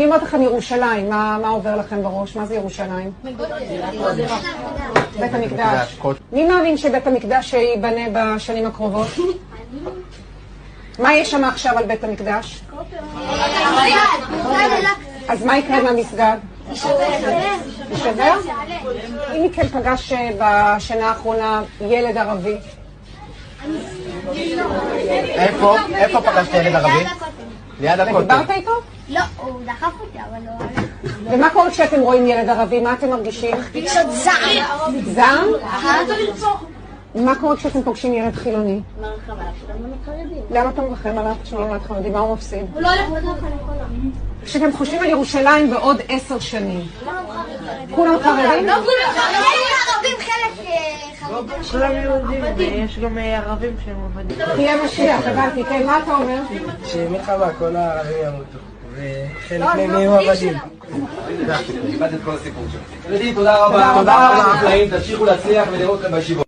כשאני אומרת לכם ירושלים, מה עובר לכם בראש? מה זה ירושלים? בית המקדש. מי מאמין שבית המקדש ייבנה בשנים הקרובות? מה יש שם עכשיו על בית המקדש? אז מה יקרה מהמסגד? יישבר? אם מכן פגש בשנה האחרונה ילד ערבי? איפה פגשת ילד ערבי? ליד הכותל. דיברת איתו? לא, הוא דחף אותי, אבל לא... ומה קורה כשאתם רואים ילד ערבי? מה אתם מרגישים? פשוט זעם. זעם? מה קורה כשאתם פוגשים ילד חילוני? למה אתה מרחם עליו כשהוא נולד חרדי? מה הוא מפסיד? הוא לא הולך בדרך הנכונה. כשאתם חושבים על ירושלים בעוד 10 שנים, כולם חרדים? לא כולם ערבים, חלק חרדים. כולם יהודים, ויש גם ערבים שהם עבדים. תהיה משיח, הבנתי. כן, מה אתה אומר? שמלחמה כל הערבים ימותו, וחלק מהם יהיו עבדים. תודה רבה. תודה רבה. תמשיכו להצליח ולראות אתכם בישיבות.